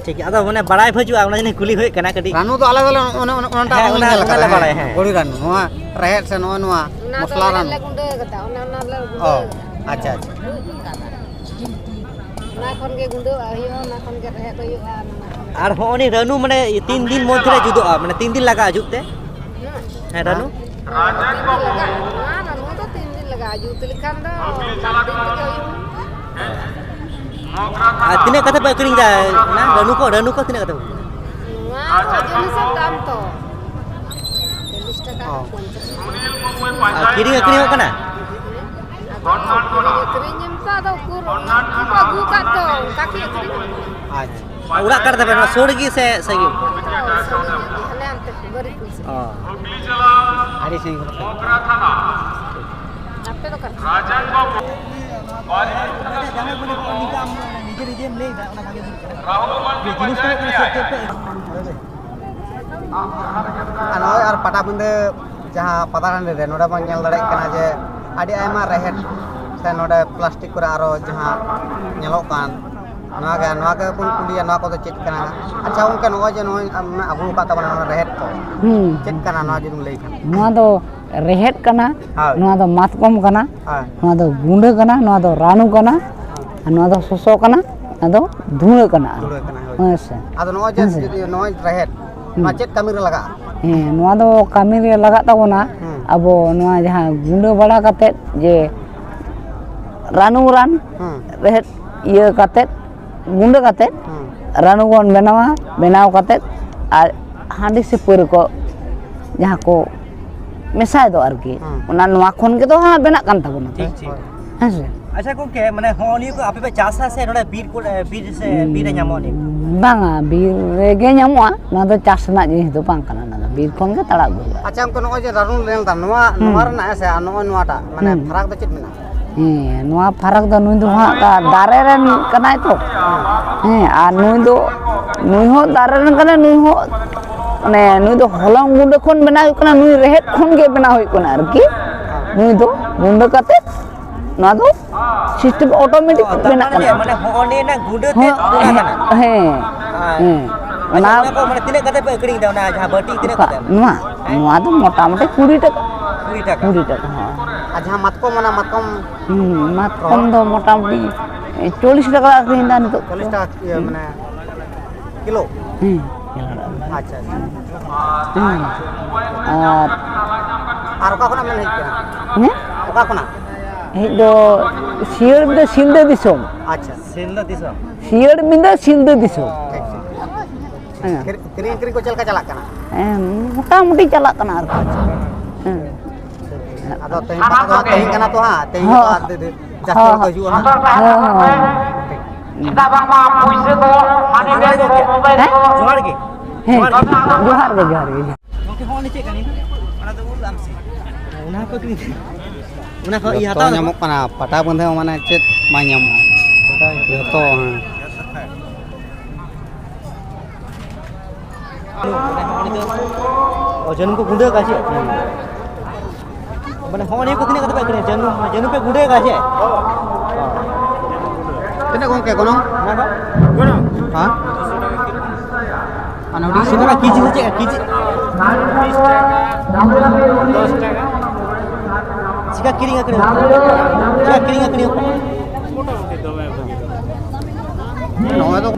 ठीक है अदा माने बड़ाई भजुआ ओना जने कुली होय कना कडी रानू तो अलग अलग ओनटा ओनला बड़ाई है गोड़ी रानू नोआ रहेट से नोआ मसला रानू ओ अच्छा अच्छा ना खन के गुंडो आयो ना खन के रहेट होयो आर होनी रानू माने 3 दिन मध्य रे जुदोआ माने 3 दिन लगा जुते है रानू रानू तो 3 दिन लगा जुत लिखान दो तीने कथा पे करिंग दा ना रानू को तीने कथा jenis dalam to 40 taka 50 किरिंग अकरिंग kana kering nyemta do kur bagu ka to kaki kering अच्छा उड़ा कर दे ना सोड़गी से सही हले अंत बरी कुछ अरे सही आपे तो कर राजन बाबू jangan boleh nikah निजे ले ओना भागे राहुल जिनिस को anoy ar pata bende jaha pataran re noda bang nyel dare kana je adi ayma rehet se noda plastik kore aro jaha nyelok kan noa ke pun kuliah noa ko to chet kana acha unke noa je noa agu ka ta bana rehet ko chet kana noa je lei kan noa do rehet kana noa do matkom kana noa do gunda kana noa do ranu kana noa do soso kana ado dhule kana ado noa je noa rehet noa chet kami re laga noa do kami re laga tabona abo noa jaha gunda bada katet je ranu ran rehet ieu katet gunda katet ranu gon benaw katet ar handi se pur ko jaha ko mesai do arki ona noa khon ge do ha benak kan tabona hase अच्छा को के माने होनी को आपे पे चासा से नोडे बीर से न्यामो नि banga bir ge nyamoa noa do chas na jinis do bang kana na bir khon ge tara gu acha ko noa je rarun len ta noa rena se noa ta mane farak do chet mena noa farak do nui do ha ka dare ren kanai to ar nui ho dare ren kana nui ho mane nui do holong gunda khon bena hu kana nui rehet khon ge bena hu kana arki nui do gunda kate noa do system automatic bena kana माने होनी ना गुंडे ते पूरा kana ona को माने तिने कते पे करिंग दा ना जहां बटी तिने कते noa do mota mota 20 taka 20 taka aja matkom mana matkom do mota moti 40 taka akrin da nito 40 taka mane kilo acha ar oka khona mane hej oka khona do sieur do silde disom acha सेल दिसो sieur minda silde disom kering ko chelka chalak kana mota moti chalak kana ar ado tehin kana to ha tehin to jasti ko ju ha kita bang ma puise ko mane be mobile ko जोहार के johar ge okay होनी चे कनी ओना तो उल आमसी उना को कि उना को ई हता nyamuk kana pata bende mane chet ma nyamuk to और जन्म को गुंडे का छे माने होनी को किने कते पे करे जन्म पे गुंडे का छे tene gongke gonong ना को gonong ha ana udi Singra कीजी से कीजी 20 taka 10 taka चिका किरिंग करे मोटामोटी दबाई noa to